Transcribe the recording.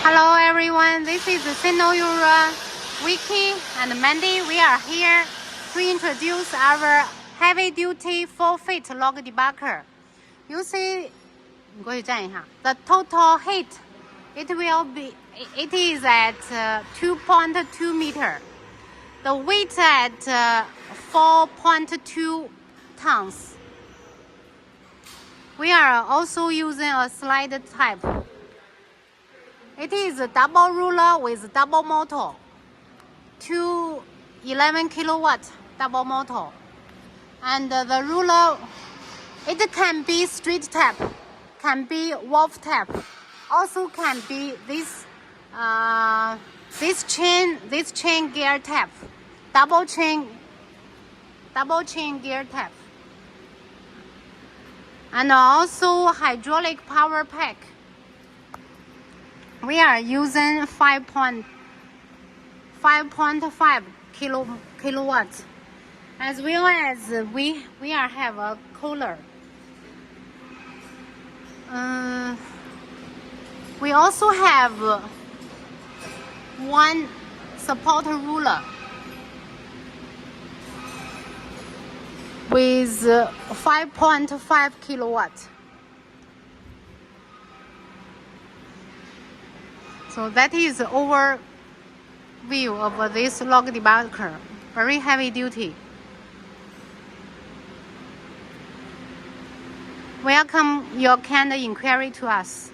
Hello everyone, this is Sinoeuro Vicky and Mandy. We are here to introduce our heavy-duty 4-feet log debarker. You see, the total height it is at 2.2 meter. The weight at 4.2 tons. We are also using a slide type. It is a double ruler with double motor, 11 kilowatt double motor. And the ruler, it can be straight tap, can be wolf tap, also can be this chain gear tap, double chain gear tap, and also hydraulic power pack. We are using 5.5 kilowatts, as well as we have a cooler. We also have one support ruler with 5.5 kilowatts. So that is the overview of this log debarker. Very heavy duty. Welcome your kind inquiry to us.